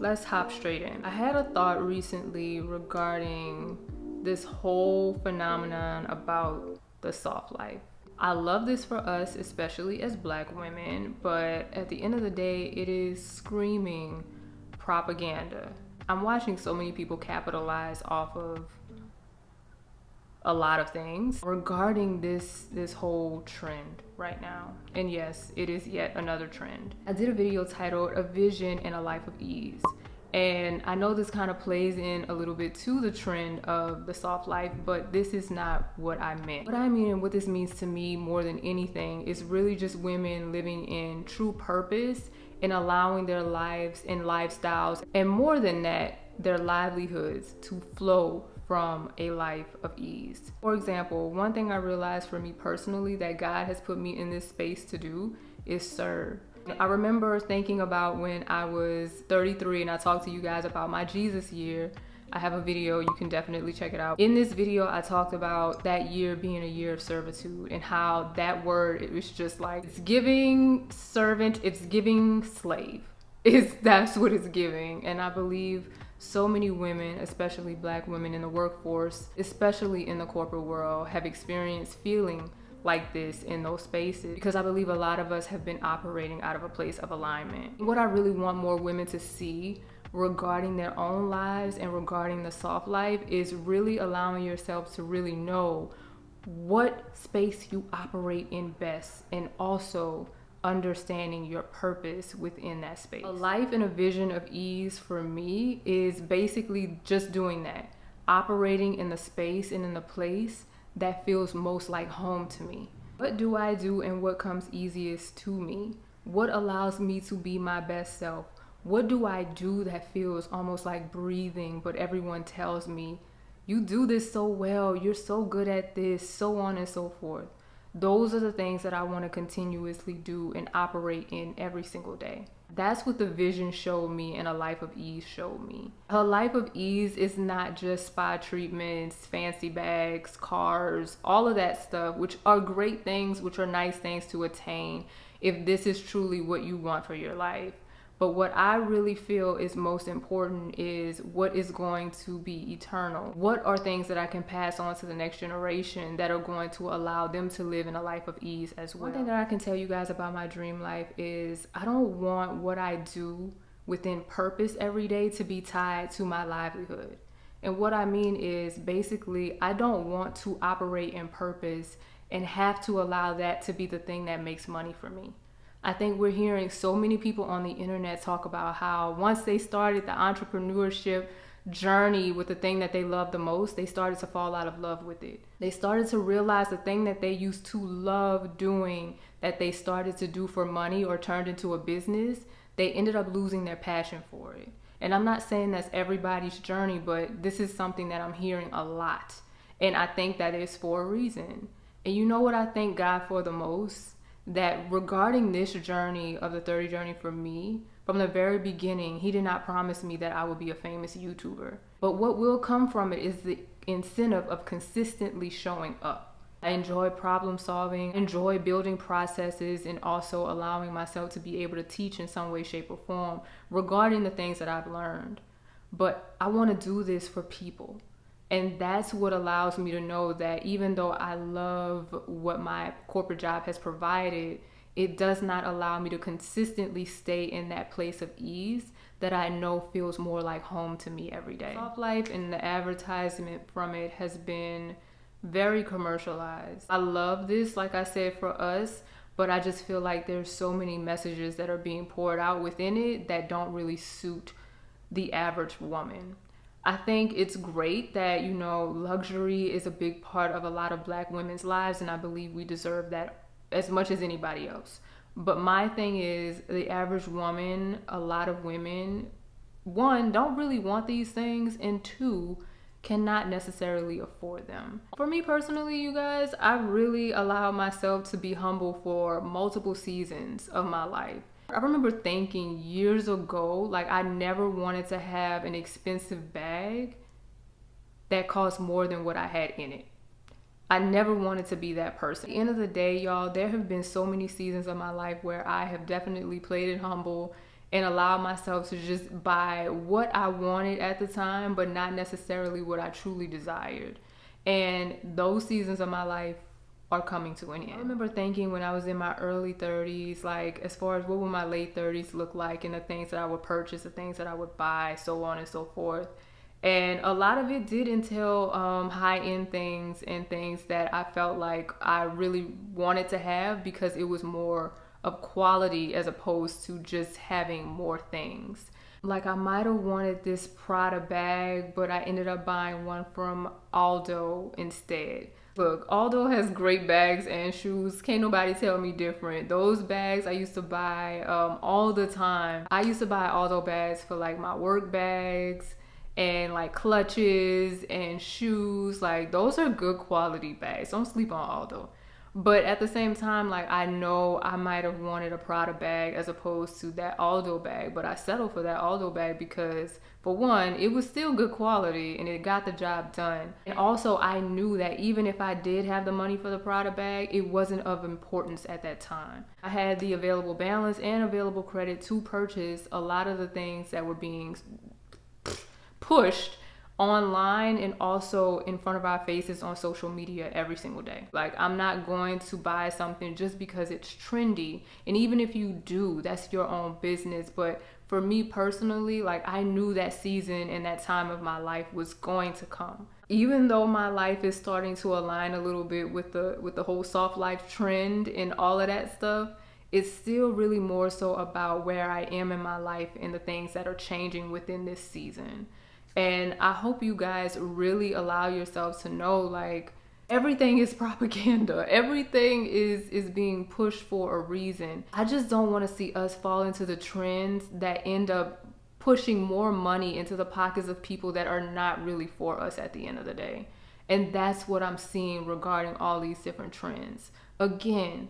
let's hop straight in. I had a thought recently regarding this whole phenomenon about the soft life. I love this for us, especially as Black women, but at the end of the day, it is screaming propaganda. I'm watching so many people capitalize off of a lot of things regarding this whole trend right now. And yes, it is yet another trend. I did a video titled A Vision and a Life of Ease. And I know this kind of plays in a little bit to the trend of the soft life, but this is not what I meant. What I mean and what this means to me more than anything is really just women living in true purpose and allowing their lives and lifestyles, and more than that, their livelihoods to flow from a life of ease. For example, one thing I realized for me personally that God has put me in this space to do is serve. I remember thinking about when I was 33 and I talked to you guys about my Jesus year. I have a video, you can definitely check it out. In this video, I talked about that year being a year of servitude and how that word, it was just like, it's giving servant, it's giving slave. That's what it's giving. And I believe so many women, especially Black women in the workforce, especially in the corporate world, have experienced feeling like this in those spaces, because I believe a lot of us have been operating out of a place of alignment. What I really want more women to see regarding their own lives and regarding the soft life is really allowing yourself to really know what space you operate in best, and also understanding your purpose within that space. A life and a vision of ease for me is basically just doing that, operating in the space and in the place that feels most like home to me. What do I do and what comes easiest to me? What allows me to be my best self? What do I do that feels almost like breathing, but everyone tells me, you do this so well, you're so good at this, so on and so forth. Those are the things that I want to continuously do and operate in every single day. That's what the vision showed me and a life of ease showed me. A life of ease is not just spa treatments, fancy bags, cars, all of that stuff, which are great things, which are nice things to attain if this is truly what you want for your life. But what I really feel is most important is what is going to be eternal. What are things that I can pass on to the next generation that are going to allow them to live in a life of ease as well? One thing that I can tell you guys about my dream life is I don't want what I do within purpose every day to be tied to my livelihood. And what I mean is basically I don't want to operate in purpose and have to allow that to be the thing that makes money for me. I think we're hearing so many people on the internet talk about how once they started the entrepreneurship journey with the thing that they love the most, they started to fall out of love with it. They started to realize the thing that they used to love doing, that they started to do for money or turned into a business, they ended up losing their passion for it. And I'm not saying that's everybody's journey, but this is something that I'm hearing a lot. And I think that is for a reason. And you know what I thank God for the most? That regarding this journey of the 30 journey for me, from the very beginning, he did not promise me that I would be a famous YouTuber. But what will come from it is the incentive of consistently showing up. I enjoy problem solving, enjoy building processes, and also allowing myself to be able to teach in some way, shape, or form regarding the things that I've learned. But I want to do this for people. And that's what allows me to know that even though I love what my corporate job has provided, it does not allow me to consistently stay in that place of ease that I know feels more like home to me every day. Soft life and the advertisement from it has been very commercialized. I love this, like I said, for us, but I just feel like there's so many messages that are being poured out within it that don't really suit the average woman. I think it's great that, you know, luxury is a big part of a lot of Black women's lives, and I believe we deserve that as much as anybody else. But my thing is, the average woman, a lot of women, one, don't really want these things, and two, cannot necessarily afford them. For me personally, you guys, I really allowed myself to be humble for multiple seasons of my life. I remember thinking years ago, like I never wanted to have an expensive bag that cost more than what I had in it. I never wanted to be that person. At the end of the day, y'all, there have been so many seasons of my life where I have definitely played it humble and allow myself to just buy what I wanted at the time, but not necessarily what I truly desired. And those seasons of my life are coming to an end. I remember thinking when I was in my early 30s, like as far as what would my late 30s look like, and the things that I would purchase, the things that I would buy, so on and so forth. And a lot of it did entail high-end things and things that I felt like I really wanted to have because it was more of quality as opposed to just having more things. Like I might have wanted this Prada bag, but I ended up buying one from Aldo instead. Look, Aldo has great bags and shoes. Can't nobody tell me different. Those bags I used to buy all the time. I used to buy Aldo bags for like my work bags and like clutches and shoes. Like those are good quality bags. Don't sleep on Aldo. But at the same time, like I know I might have wanted a Prada bag as opposed to that Aldo bag, but I settled for that Aldo bag because for one, it was still good quality and it got the job done. And also I knew that even if I did have the money for the Prada bag, it wasn't of importance at that time. I had the available balance and available credit to purchase a lot of the things that were being pushed online and also in front of our faces on social media every single day. Like I'm not going to buy something just because it's trendy, and even if you do, that's your own business. But for me personally, like I knew that season and that time of my life was going to come. Even though my life is starting to align a little bit with the whole soft life trend and all of that stuff, it's still really more so about where I am in my life and the things that are changing within this season. And I hope you guys really allow yourselves to know, like, everything is propaganda. Everything is being pushed for a reason. I just don't want to see us fall into the trends that end up pushing more money into the pockets of people that are not really for us at the end of the day. And that's what I'm seeing regarding all these different trends. Again,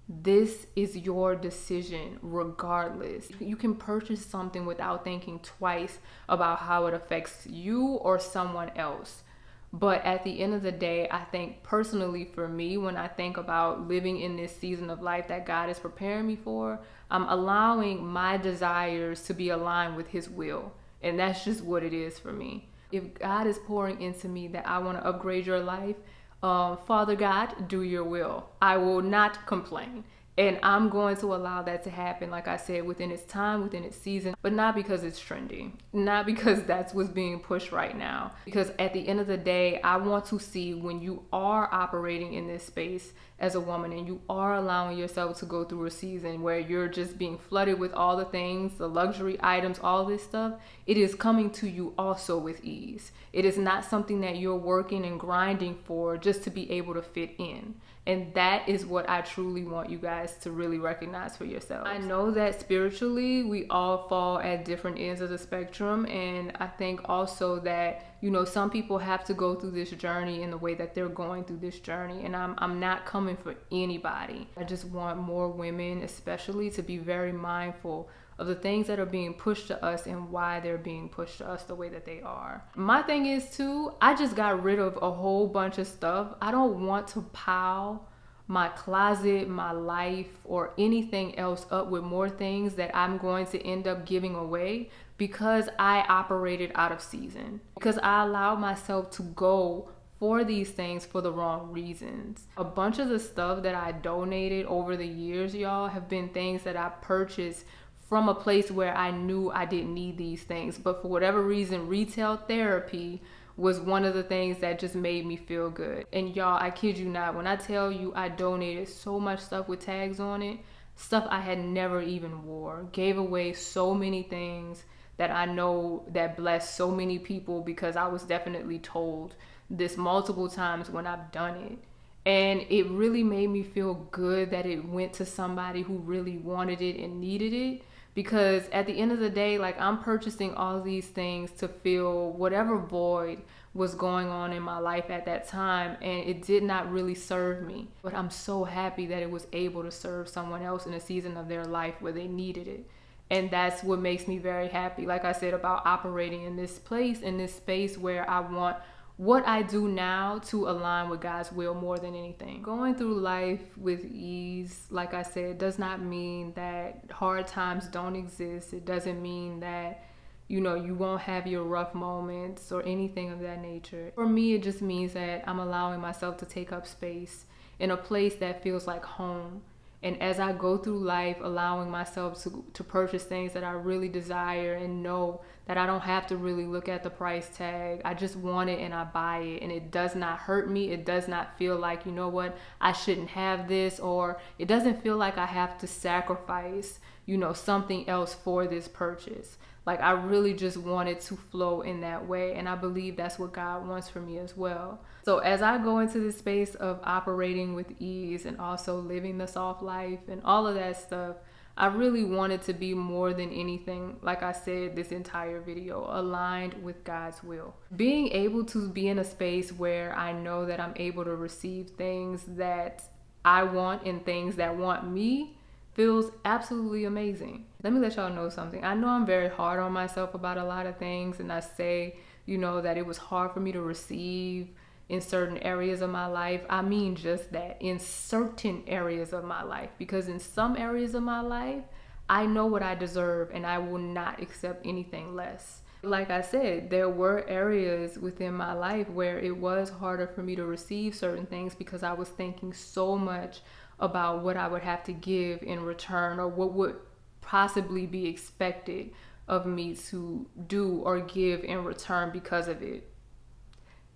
this is your decision regardless. You can purchase something without thinking twice about how it affects you or someone else. But at the end of the day, I think personally for me, when I think about living in this season of life that God is preparing me for, I'm allowing my desires to be aligned with His will. And that's just what it is for me. If God is pouring into me that I want to upgrade your life, Father God, do your will. I will not complain. And I'm going to allow that to happen, like I said, within its time, within its season, but not because it's trendy, not because that's what's being pushed right now. Because at the end of the day, I want to see when you are operating in this space as a woman and you are allowing yourself to go through a season where you're just being flooded with all the things, the luxury items, all this stuff, it is coming to you also with ease. It is not something that you're working and grinding for just to be able to fit in. And that is what I truly want you guys to really recognize for yourselves. I know that spiritually we all fall at different ends of the spectrum, and I think also that, you know, some people have to go through this journey in the way that they're going through this journey, and I'm not coming for anybody. I just want more women especially to be very mindful of the things that are being pushed to us and why they're being pushed to us the way that they are. My thing is too, I just got rid of a whole bunch of stuff. I don't want to pile my closet, my life, or anything else up with more things that I'm going to end up giving away because I operated out of season. Because I allowed myself to go for these things for the wrong reasons. A bunch of the stuff that I donated over the years, y'all, have been things that I purchased from a place where I knew I didn't need these things. But for whatever reason, retail therapy was one of the things that just made me feel good. And y'all, I kid you not, when I tell you I donated so much stuff with tags on it, stuff I had never even wore, gave away so many things that I know that blessed so many people because I was definitely told this multiple times when I've done it. And it really made me feel good that it went to somebody who really wanted it and needed it. Because at the end of the day, like, I'm purchasing all these things to fill whatever void was going on in my life at that time, and it did not really serve me. But I'm so happy that it was able to serve someone else in a season of their life where they needed it. And that's what makes me very happy, like I said, about operating in this place, in this space where I want what I do now to align with God's will more than anything. Going through life with ease, like I said, does not mean that hard times don't exist. It doesn't mean that, you know, you won't have your rough moments or anything of that nature. For me, it just means that I'm allowing myself to take up space in a place that feels like home. And as I go through life, allowing myself to purchase things that I really desire and know that I don't have to really look at the price tag. I just want it and I buy it, and it does not hurt me. It does not feel like, you know what, I shouldn't have this, or it doesn't feel like I have to sacrifice, you know, something else for this purchase. Like, I really just want it to flow in that way. And I believe that's what God wants for me as well. So as I go into this space of operating with ease and also living the soft life and all of that stuff, I really want it to be more than anything, like I said, this entire video, aligned with God's will. Being able to be in a space where I know that I'm able to receive things that I want and things that want me feels absolutely amazing. Let me let y'all know something. I know I'm very hard on myself about a lot of things, and I say, you know, that it was hard for me to receive in certain areas of my life. I mean just that, in certain areas of my life, because in some areas of my life, I know what I deserve and I will not accept anything less. Like I said, there were areas within my life where it was harder for me to receive certain things because I was thinking so much about what I would have to give in return, or what would possibly be expected of me to do or give in return because of it.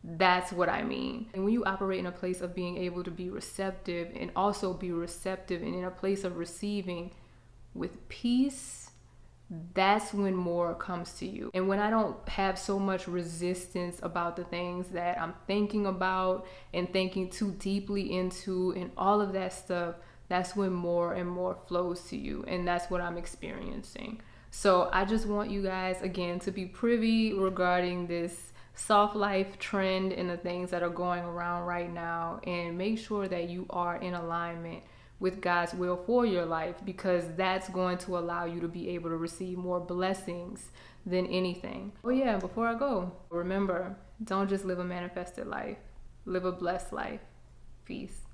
That's what I mean. And when you operate in a place of being able to be receptive and also be receptive and in a place of receiving with peace, that's when more comes to you. And when I don't have so much resistance about the things that I'm thinking about and thinking too deeply into and all of that stuff, that's when more and more flows to you. And that's what I'm experiencing. So I just want you guys, again, to be privy regarding this soft life trend and the things that are going around right now, and make sure that you are in alignment with God's will for your life, because that's going to allow you to be able to receive more blessings than anything. Oh yeah, before I go, remember, don't just live a manifested life, live a blessed life. Peace.